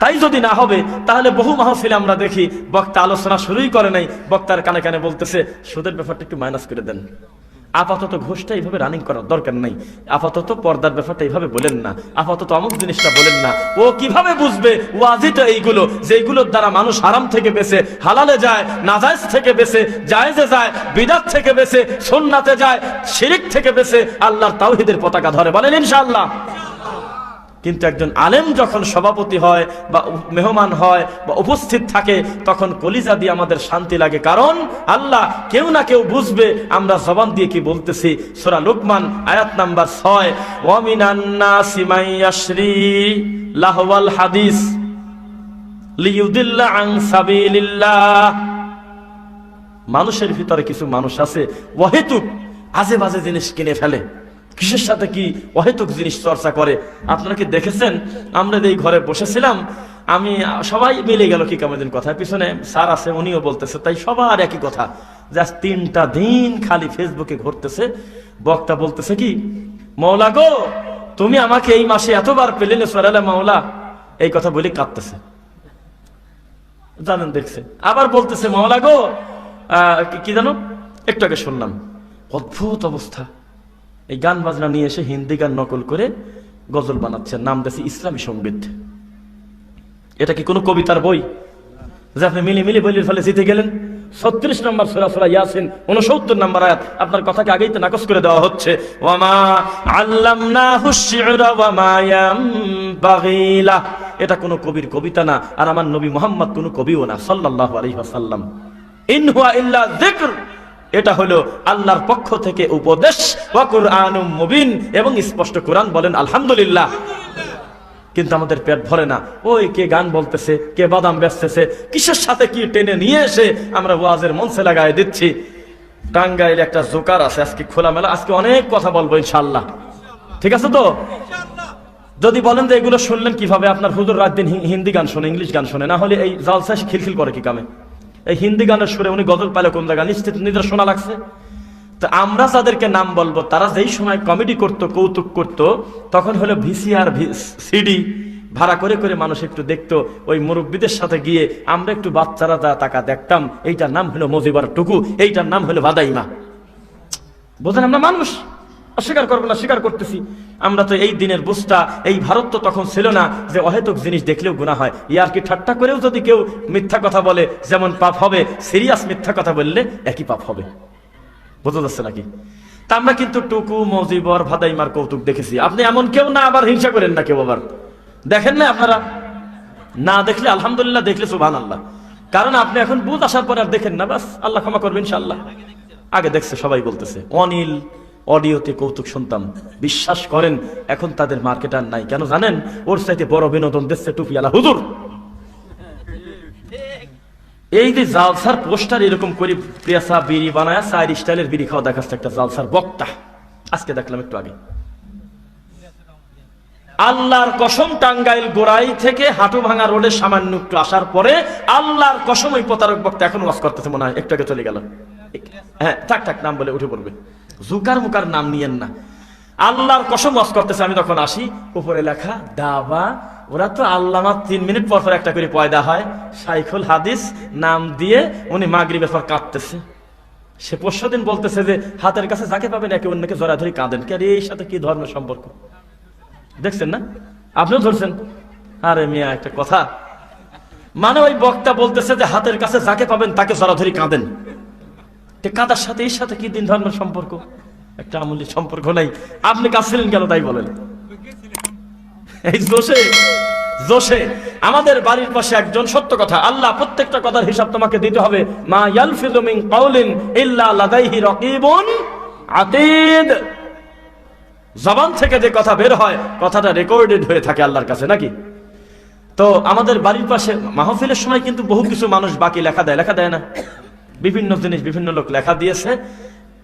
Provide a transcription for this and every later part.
তাই যদি না হবে তাহলে বহু মাহফিলে আমরা দেখি বক্তা আলোচনা শুরুই করে নাই, বক্তার কানে কানে বলতেছে সুদের ব্যাপারটা একটু মাইনাস করে দেন, আপাতত ঘুষটা এইভাবে রানিং করার দরকার নাই, আপাতত পর্দার ব্যাপারটা এইভাবে বলেন না, আপাতত অমুক জিনিসটা বলেন না। ও কিভাবে বুঝবে ওয়াজিটা এইগুলো যেগুলোর দ্বারা মানুষ হারাম থেকে বেঁচে হালালে যায়, নাজায়েজ থেকে বেঁচে জায়েজে যায়, বিদআত থেকে বেঁচে সুন্নাতে যায়, শিরক থেকে বেঁচে আল্লাহর তাওহীদের পতাকা ধরে, বলেন ইনশাআল্লাহ। কিন্তু একজন আলেম যখন সভাপতি হয় বা মেহমান হয় বা উপস্থিত থাকে তখন কলিজা দিয়ে আমাদের শান্তি লাগে, কারণ আল্লাহ কেউ না কেউ বুঝবে আমরা জবান দিয়ে কি বলতেছি। সূরা লুকমান আয়াত নাম্বার 6, ওয়া মিনান নাসি মান ইয়াশরি লাহওয়াল হাদিস লিইউদিল্লা আন সাবিলিল্লাহ। মানুষের ভিতরে কিছু মানুষ আছে অহেতুক আজে বাজে জিনিস কিনে ফেলে, কিসের সাথে কি অহেতুক জিনিস চর্চা করে। আপনারা কি দেখেছেন? আমরা এই ঘরে বসেছিলাম, আমি সবাই মিলে গেল কি কামের দিন কথা, পিছনে স্যার আছে উনিও বলতেছে, তাই সবার একই কথা, জাস্ট 3টা দিন খালি ফেসবুকে ঘুরতেছে। বক্তা বলতেছে কি, মওলা গো তুমি আমাকে এই মাসে এতবার পেলেন সরালে মাওলা, এই কথা বলে কাঁদতেছে, জানেন দেখছে। আবার বলতেছে মওলা গো কি জানো একটু আগে শুনলাম, অদ্ভুত অবস্থা, এই গান বাজনা নিয়ে এসে হিন্দি গান নকল করে গজল বানাচ্ছে, নাম দিয়েছে ইসলামী সঙ্গীত। এটা কি কোনো কবিতার বই যে আপনি মিলি মিলি বলির ফলে জিতে গেলেন? 36 নম্বর সূরা সূরা ইয়াসিন 69 নম্বর আয়াত, আপনার কথাকে আগেই তো নাকচ করে দেওয়া হচ্ছে। ওয়ামা আল্লামনাহু শি'রা ওয়ামা ইয়ামবাগি লা, এটা কোনো কবির কবিতা না, আর আমার নবী মুহাম্মদ কোনো কবিও না সাল্লাল্লাহু আলাইহি ওয়াসাল্লাম। ইন হুয়া ইল্লা যিকর, এটা হলো আল্লাহর পক্ষ থেকে উপদেশ, ওয়া কুরআনুম মুবিন, এবং স্পষ্ট কোরআন, বলেন আলহামদুলিল্লাহ। কিন্তু আমাদের পেট ভরে না, ওই কে গান বলতেছে, কে বাদাম বেচতেছে, কিসের সাথে কি টেনে নিয়ে এসে আমরা ওয়াজের মঞ্চে লাগায় দিচ্ছি। টাঙ্গাইলে একটা জোকার আছে, আজকে খোলামেলা, আজকে অনেক কথা বলবো ইনশাআল্লাহ, ঠিক আছে তো? যদি বলেন যে এগুলো শুনলেন কিভাবে, আপনার হুজুর রাত দিন হিন্দি গান শোনে, ইংলিশ গান শোনে, না হলে এই জালসায় খিলখিল করে কি কামে? এই হিন্দি গানের সুরে উনি গজল পাইলে কোন জায়গা, নিশ্চিত নিজের শোনা লাগছে। তো আমরা যাদেরকে নাম বলবো তারা যেই সময় কমেডি করত, কৌতুক করত, তখন হলো ভিসিআর সিডি ভাড়া করে করে মানুষ একটু দেখতো, ওই মুরব্বীদের সাথে গিয়ে আমরা একটু বাচ্চারা যা টাকা দেখতাম, এইটার নাম হলো মজিবার টুকু, এইটার নাম হলো বাদাইমা। বোঝেন, আমরা মানুষ, অস্বীকার করবো না, স্বীকার করতেছি। আমরা তো এই দিনের বুঝটা, এই ভারত তো তখন ছিল না যে অহেতুক জিনিস দেখলেও গুনাহ হয়। ইয়ার কি ঠাট্টা করেও যদি কেউ মিথ্যা কথা বলে যেমন পাপ হবে, সিরিয়াস মিথ্যা কথা বললে একই পাপ হবে। বোঝা যাচ্ছে নাকি? তা আমরা কিন্তু টুকু, মজিবর, ভাদাইমার কৌতুক দেখেছি। আপনি এমন কেউ না আবার হিংসা করেন না, কেউ আবার দেখেন না। আপনারা না দেখলে আলহামদুলিল্লাহ, দেখলে সুবহানাল্লাহ, কারণ আপনি এখন বুঝ আসার পরে আর দেখেন না, বাস আল্লাহ ক্ষমা করবেন ইনশাআল্লাহ। আগে দেখছে সবাই বলতেছে, অনিল অডিওতে কৌতুক শুনতাম, বিশ্বাস করেন এখন তাদের মার্কেট আর নাই। কেন জানেন? ওর চাইতে বড় বিনোদন দিচ্ছে টুপিওয়ালা হুজুর। এই যে জালসার পোস্টার এরকম করে পেশা বিড়ি বানায়, 4 স্টাইলের বিড়ি খাওয়া দেখাচ্ছে একটা জালসার বক্তা, আজকে দেখলাম একটু আগে। আল্লাহর কসম, টাঙ্গাইল গোড়াই থেকে হাটু ভাঙা রোডে সামান্য একটু আসার পরে আল্লাহর কসম ওই প্রতারক বক্তা এখন ওয়াজ করতেছে, মনে হয় একটু আগে চলে গেল। হ্যাঁ, থাক থাক, নাম বলে উঠে পড়বে, জুকার মুকার নাম নিয়েন না। আল্লাহর কসম ওয়াজ করতেছে, আমি তখন আসি, উপরে লেখা দাবা, ওরা তো আল্লামা 3 মিনিট পর পর একটা করে পয়দা হয়, শাইখুল হাদিস নাম দিয়ে উনি মাগরিবের পর কাঁদতেছে। সে পরশুদিন বলতেছে যে হাতের কাছে যাকে পাবেন একে অন্যকে জড়াধরি কাঁদেন। কে এর সাথে কি ধর্মের সম্পর্ক? দেখছেন না? আপনিও ধরছেন? আরে মিয়া, একটা কথা, মানে ওই বক্তা বলতেছে যে হাতের কাছে যাকে পাবেন তাকে জড়াধরি কাঁদেন। কাঁদার সাথে এর সাথে কি দিন ধর্মের সম্পর্ক? একটা আমূল্য সম্পর্ক নাই। আপনি কাঁদছিলেন কেন তাই বলেন? এই জোশে জোশে আমাদের বাড়ির পাশে একজন, সত্য কথা, আল্লাহ প্রত্যেকটা কথার হিসাব তোমাকে দিতে হবে। মা ইয়ালফিযু মিন কাউলিন ইল্লা লাদাইহি রাকীবুন আতীদ, জবান থেকে যে কথা বের হয় কথাটা রেকর্ডেড হয়ে থাকে আল্লাহর কাছে, নাকি? তো আমাদের বাড়ির পাশে মাহফিলের সময় কিন্তু বহু কিছু মানুষ বাকি লেখা দেয় না, বিভিন্ন জিনিস বিভিন্ন লোক লেখা দিয়েছে।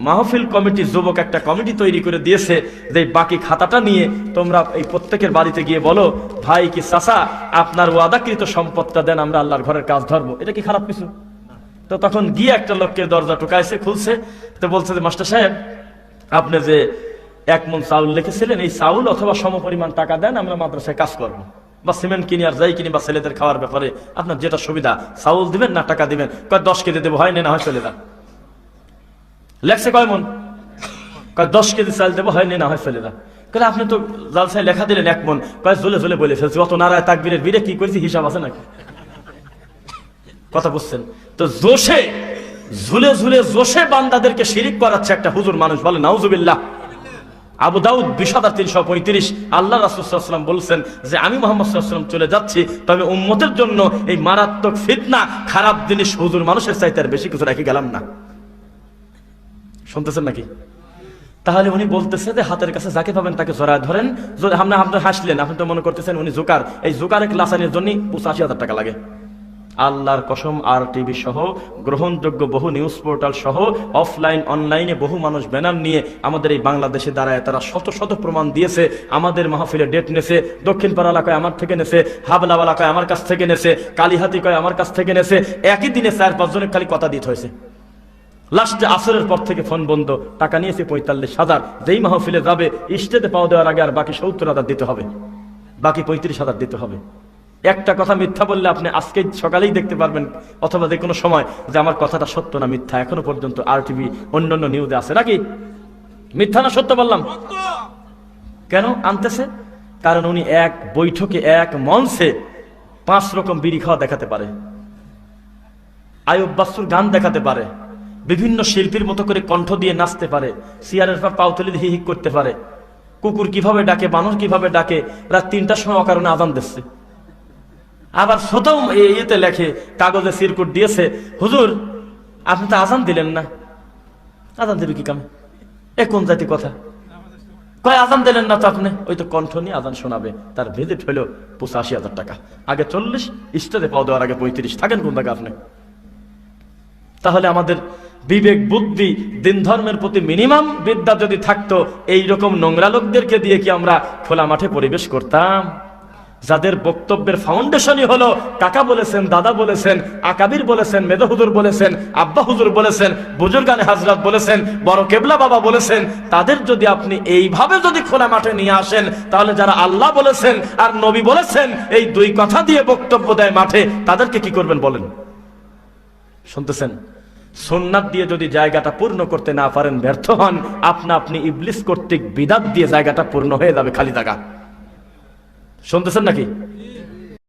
মাহফিল কমিটি, যুবক একটা কমিটি তৈরি করে দিয়েছে যে বাকি খাতাটা নিয়ে তোমরা এই প্রত্যেকের বাড়িতে গিয়ে বলো, ভাই কি চাচা আপনার ওয়াদাকৃত সম্পদটা দেন, আমরা আল্লাহর ঘরের কাজ ধরবো। এটা কি খারাপ কিছু? তো তখন গিয়ে একটা লোককে দরজা টোকাইছে, খুলছে, তো বলছে যে মাস্টার সাহেব আপনি যে 1 মণ চাউল লিখেছিলেন, এই চাউল অথবা সমপরিমাণ টাকা দেন, আমরা মাদ্রাসায় কাজ করবো। বা সিমেন্ট কিনি আর যাই কিনি বা ছেলেদের খাওয়ার ব্যাপারে আপনার যেটা সুবিধা, চাউল দিবেন না টাকা দিবেন, কয় 10 কেজি দেবো, হয় না হয় চলে যা। লেখছে কয় মন, কয় 10 কেজি চাল দেবো, হয় না হয় চলে যা। কয় আপনি তো জালসায় লেখা দিলেন 1 মন, কয় ঝুলে ঝুলে বলে ফেলছি, অত নারায় তাকবীরের বীরে কি করেছি হিসাব আছে নাকি? কথা বুঝছেন তো? জোশে ঝুলে ঝুলে জোশে বান্দাদেরকে শিরিক করাচ্ছে একটা হুজুর মানুষ, বলে নাউজুবিল্লাহ। আবু দাউদ 20,335, আল্লাহ রাসূল সাল্লাল্লাহু আলাইহি ওয়াসাল্লাম বলছেন যে আমি মুহাম্মদ সাল্লাল্লাহু আলাইহি ওয়াসাল্লাম চলে যাচ্ছি, তবে উম্মতের জন্য এই মারাত্মক ফিতনা খারাপ জিনিস হুজুর মানুষের চাইতে আর বেশি কিছু রেখে গেলাম না। শুনতেছেন নাকি? তাহলে উনি বলতেছে যে হাতের কাছে যাকে পাবেন তাকে জড়ায় ধরেন। আপনি হাসলেন, আপনি তো মনে করতেছেন উনি জোকার। এই জোকার এক লাসানির জন্য 85,000 টাকা লাগে। আল্লাহর কসম, আর টিভি সহ গ্রহণযোগ্য বহু নিউজ পোর্টাল সহ অফলাইন অনলাইনে বহু মানুষ ব্যানার নিয়ে আমাদের এই বাংলাদেশে দাঁড়ায় তারা শত শত প্রমাণ দিয়েছে। আমাদের মাহফিলে ডেট নেছে, দক্ষিণ পাড়া এলাকায় আমার থেকে নেছে, হাবলা এলাকায় আমার কাছ থেকে নেছে, কালীহাতি কয় আমার কাছ থেকে নেছে। একই দিনে 4-5 জনের খালি কথা দিতে হয়েছে। লাস্টে আসরের পর থেকে ফোন বন্ধ, টাকা নিয়েছে 45,000। যেই মাহফিলে যাবে স্টেজে পাওয়া দেওয়ার আগে আর বাকি 70,000 দিতে হবে, বাকি 35,000 দিতে হবে। একটা কথা মিথ্যা বললে আপনি আজকে সকালেই দেখতে পারবেন অথবা যে কোনো সময় যে আমার কথাটা সত্য না মিথ্যা। এখনো পর্যন্ত আর টিভি অন্যান্য নিউজে আছে নাকি মিথ্যা না সত্য বললাম? কেন আনতেছে? কারণ উনি এক বৈঠকে এক মঞ্চে 5 রকম বিড়ি খাওয়া দেখাতে পারে, আয়ুব বাচ্চুর গান দেখাতে পারে, বিভিন্ন শিল্পীর মতো করে কণ্ঠ দিয়ে নাচতে পারে, চেয়ারের পর পাও তুলে হি হিক করতে পারে, কুকুর কিভাবে ডাকে, বানর কিভাবে ডাকে, রাত 3টার সময় অকারণে আজান দিচ্ছে। আবার প্রথম ইয়েতে লেখে, কাগজে সিরকুট দিয়েছে, হুজুর আপনি তো আজান দিলেন না। আজান দিবে কি কামে? এ কোন জাতি কথা? কয় আজান দিলেন না তো আপনি, ওই তো কণ্ঠ নিয়ে আজান শোনাবে, তার ভিজিট হলো 85,000 টাকা। আগে 40, স্টেজে পাওয়া দেওয়ার আগে 35। থাকেন কোন জায়গা আপনি? তাহলে আমাদের বিবেক বুদ্ধি দিন ধর্মের প্রতি মিনিমাম বিদ্যা যদি থাকতো, এইরকম নোংরা লোকদেরকে দিয়ে কি আমরা খোলা মাঠে পরিবেশ করতাম? যাদের বক্তব্যের ফাউন্ডেশনই হলো কাকা বলেছেন, দাদা বলেছেন, আকাবির বলেছেন, মেদো হুজুর বলেছেন, আব্বা হুজুর বলেছেন, বুজুর্গানে হাজরাত বলেছেন, বড় কেবলা বাবা বলেছেন, তাদের যদি আপনি এইভাবে যদি খোলা মাঠে নিয়ে আসেন, তাহলে যারা আল্লাহ বলেছেন আর নবী বলেছেন এই 2 কথা দিয়ে বক্তব্য দেয় মাঠে, তাদেরকে কি করবেন বলেন? শুনতেছেন? সুন্নাত দিয়ে যদি জায়গাটা পূর্ণ করতে না পারেন, ব্যর্থ হন, আপনি ইবলিস কর্তৃক বিদাত দিয়ে জায়গাটা পূর্ণ হয়ে যাবে, খালি জায়গা। শুনতেছেন নাকি?